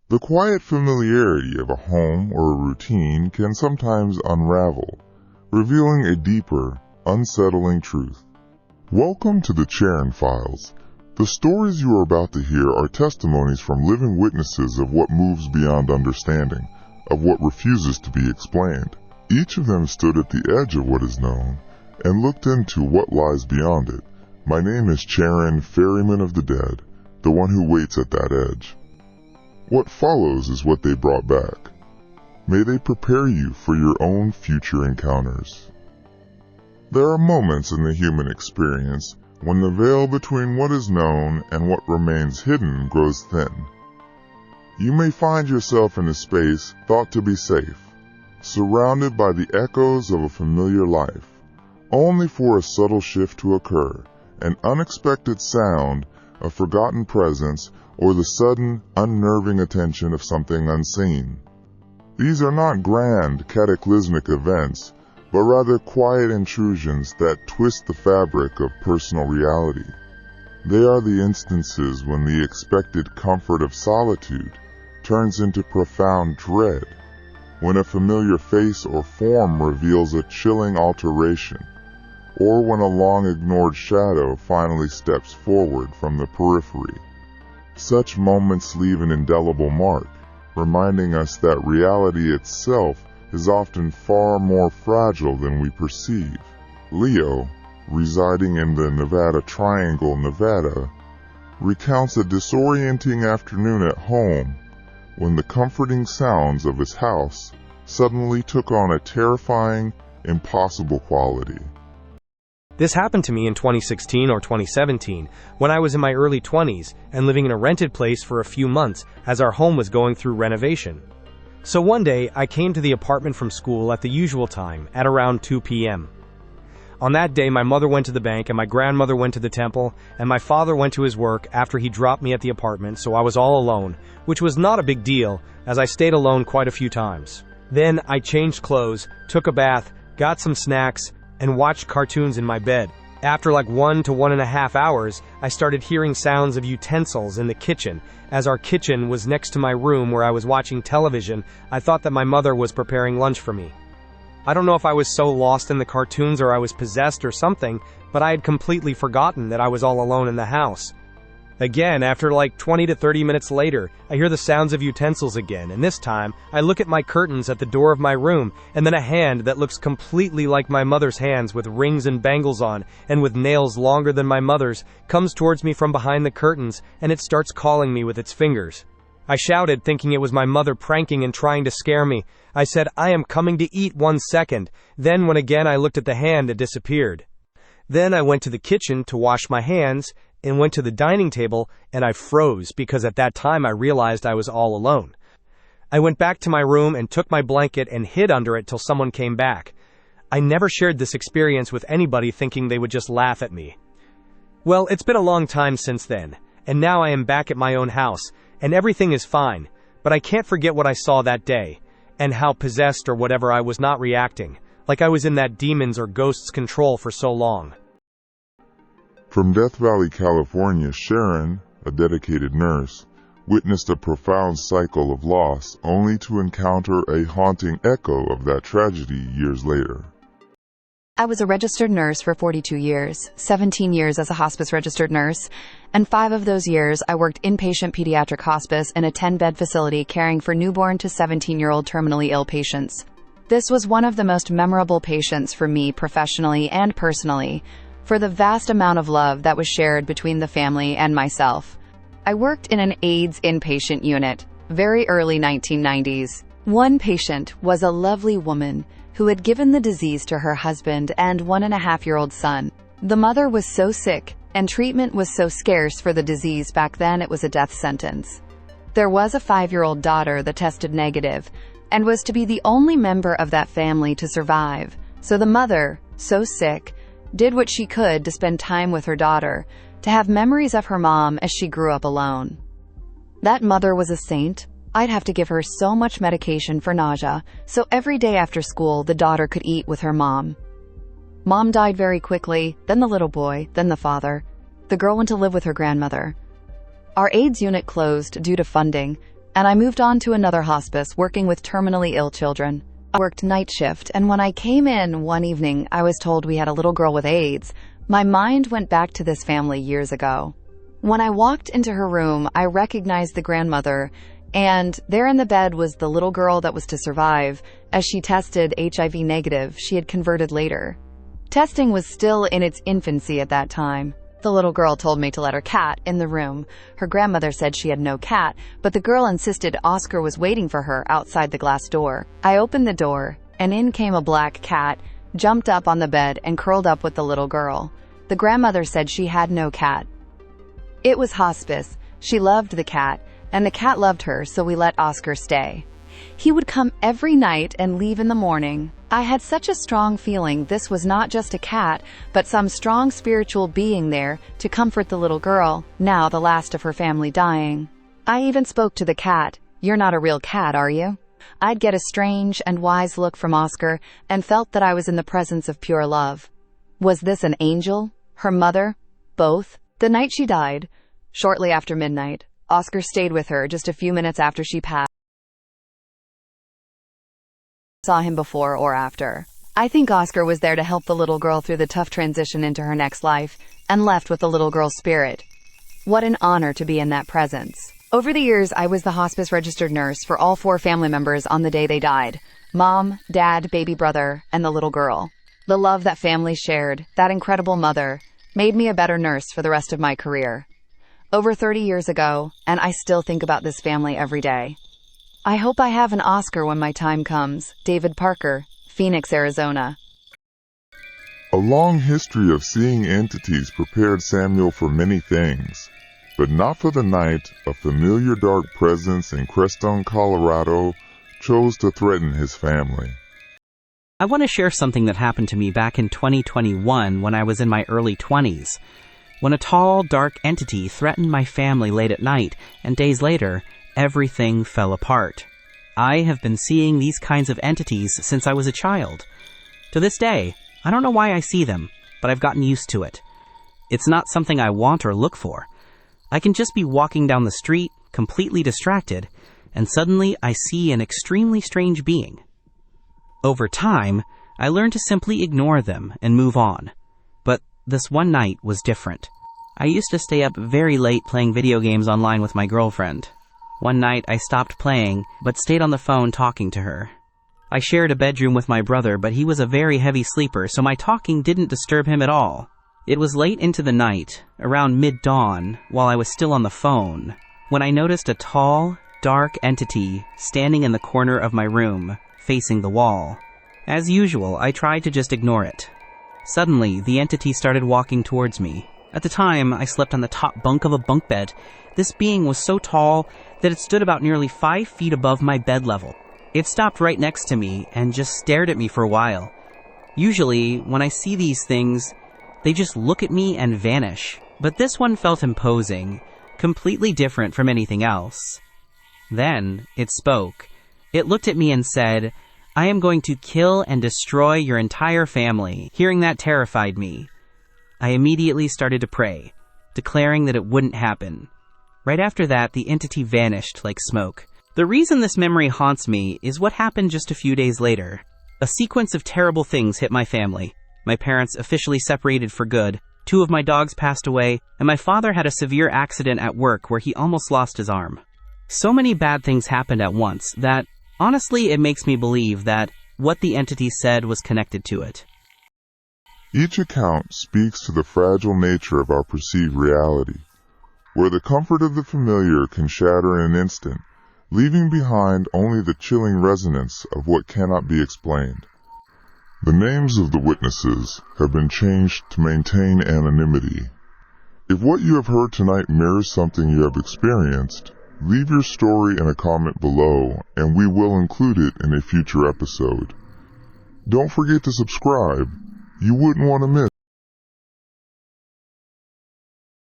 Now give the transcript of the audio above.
The quiet familiarity of a home or a routine can sometimes unravel, revealing a deeper, unsettling truth. Welcome to the Charon Files. The stories you are about to hear are testimonies from living witnesses of what moves beyond understanding, of what refuses to be explained. Each of them stood at the edge of what is known and looked into what lies beyond it. My name is Charon, Ferryman of the Dead, the one who waits at that edge. What follows is what they brought back. May they prepare you for your own future encounters. There are moments in the human experience when the veil between what is known and what remains hidden grows thin. You may find yourself in a space thought to be safe, surrounded by the echoes of a familiar life, only for a subtle shift to occur, an unexpected sound, a forgotten presence, or the sudden, unnerving attention of something unseen. These are not grand, cataclysmic events, but rather quiet intrusions that twist the fabric of personal reality. They are the instances when the expected comfort of solitude turns into profound dread, when a familiar face or form reveals a chilling alteration, or when a long-ignored shadow finally steps forward from the periphery. Such moments leave an indelible mark, reminding us that reality itself is often far more fragile than we perceive. Leo, residing in the Nevada Triangle, Nevada, recounts a disorienting afternoon at home when the comforting sounds of his house suddenly took on a terrifying, impossible quality. This happened to me in 2016 or 2017 when I was in my early 20s and living in a rented place for a few months as our home was going through renovation. So one day I came to the apartment from school at the usual time at around 2 p.m. On that day my mother went to the bank and my grandmother went to the temple and my father went to his work after he dropped me at the apartment, so I was all alone, which was not a big deal as I stayed alone quite a few times. Then I changed clothes, took a bath, got some snacks, and watched cartoons in my bed. After like 1 to 1.5 hours, I started hearing sounds of utensils in the kitchen. As our kitchen was next to my room where I was watching television, I thought that my mother was preparing lunch for me. I don't know if I was so lost in the cartoons or I was possessed or something, but I had completely forgotten that I was all alone in the house. Again, after like 20 to 30 minutes later, I hear the sounds of utensils again, and this time, I look at my curtains at the door of my room, and then a hand that looks completely like my mother's hands with rings and bangles on, and with nails longer than my mother's, comes towards me from behind the curtains, and it starts calling me with its fingers. I shouted, thinking it was my mother pranking and trying to scare me. I said, "I am coming to eat 1 second." Then when again I looked at the hand, it disappeared. Then I went to the kitchen to wash my hands, and went to the dining table, and I froze because at that time I realized I was all alone. I went back to my room and took my blanket and hid under it till someone came back. I never shared this experience with anybody, thinking they would just laugh at me. Well, it's been a long time since then, and now I am back at my own house, and everything is fine, but I can't forget what I saw that day, and how possessed or whatever I was not reacting, like I was in that demon's or ghost's control for so long. From Death Valley, California, Sharon, a dedicated nurse, witnessed a profound cycle of loss only to encounter a haunting echo of that tragedy years later. I was a registered nurse for 42 years, 17 years as a hospice registered nurse, and 5 of those years I worked inpatient pediatric hospice in a 10-bed facility caring for newborn to 17-year-old terminally ill patients. This was one of the most memorable patients for me professionally and personally, for the vast amount of love that was shared between the family and myself. I worked in an AIDS inpatient unit, very early 1990s. One patient was a lovely woman who had given the disease to her husband and 1.5-year-old son. The mother was so sick, and treatment was so scarce for the disease back then it was a death sentence. There was a 5-year-old daughter that tested negative, and was to be the only member of that family to survive. So the mother, so sick, did what she could to spend time with her daughter, to have memories of her mom as she grew up alone. That mother was a saint. I'd have to give her so much medication for nausea, so every day after school the daughter could eat with her mom. Mom died very quickly, then the little boy, then the father. The girl went to live with her grandmother. Our AIDS unit closed due to funding, and I moved on to another hospice working with terminally ill children. I worked night shift, and when I came in one evening, I was told we had a little girl with AIDS. My mind went back to this family years ago. When I walked into her room, I recognized the grandmother, and there in the bed was the little girl that was to survive. As she tested HIV negative, she had converted later. Testing was still in its infancy at that time. The little girl told me to let her cat in the room. Her grandmother said she had no cat, but the girl insisted Oscar was waiting for her outside the glass door. I opened the door, and in came a black cat, jumped up on the bed, and curled up with the little girl. The grandmother said she had no cat. It was hospice. She loved the cat, and the cat loved her, so we let Oscar stay. He would come every night and leave in the morning. I had such a strong feeling this was not just a cat, but some strong spiritual being there to comfort the little girl, now the last of her family dying. I even spoke to the cat. "You're not a real cat, are you?" I'd get a strange and wise look from Oscar and felt that I was in the presence of pure love. Was this an angel? Her mother? Both? The night she died, shortly after midnight, Oscar stayed with her just a few minutes after she passed. Saw him before or after. I think Oscar was there to help the little girl through the tough transition into her next life, and left with the little girl's spirit. What an honor to be in that presence. Over the years, I was the hospice registered nurse for all 4 family members on the day they died: mom, dad, baby brother, and the little girl. The love that family shared, that incredible mother, made me a better nurse for the rest of my career. Over 30 years ago, and I still think about this family every day. I hope I have an Oscar when my time comes. David Parker, Phoenix, Arizona. A long history of seeing entities prepared Samuel for many things, but not for the night a familiar dark presence in Crestone, Colorado, chose to threaten his family. I want to share something that happened to me back in 2021 when I was in my early 20s, when a tall, dark entity threatened my family late at night, and days later, everything fell apart. I have been seeing these kinds of entities since I was a child. To this day, I don't know why I see them, but I've gotten used to it. It's not something I want or look for. I can just be walking down the street, completely distracted, and suddenly I see an extremely strange being. Over time, I learned to simply ignore them and move on. But this one night was different. I used to stay up very late playing video games online with my girlfriend. One night, I stopped playing, but stayed on the phone talking to her. I shared a bedroom with my brother, but he was a very heavy sleeper, so my talking didn't disturb him at all. It was late into the night, around mid-dawn, while I was still on the phone, when I noticed a tall, dark entity standing in the corner of my room, facing the wall. As usual, I tried to just ignore it. Suddenly, the entity started walking towards me. At the time, I slept on the top bunk of a bunk bed. This being was so tall that it stood about nearly 5 feet above my bed level. It stopped right next to me and just stared at me for a while. Usually, when I see these things, they just look at me and vanish. But this one felt imposing, completely different from anything else. Then, it spoke. It looked at me and said, "I am going to kill and destroy your entire family." Hearing that terrified me. I immediately started to pray, declaring that it wouldn't happen. Right after that, the entity vanished like smoke. The reason this memory haunts me is what happened just a few days later. A sequence of terrible things hit my family. My parents officially separated for good, 2 of my dogs passed away, and my father had a severe accident at work where he almost lost his arm. So many bad things happened at once that, honestly, it makes me believe that what the entity said was connected to it. Each account speaks to the fragile nature of our perceived reality, where the comfort of the familiar can shatter in an instant, leaving behind only the chilling resonance of what cannot be explained. The names of the witnesses have been changed to maintain anonymity. If what you have heard tonight mirrors something you have experienced, leave your story in a comment below, and we will include it in a future episode. Don't forget to subscribe. You wouldn't want to miss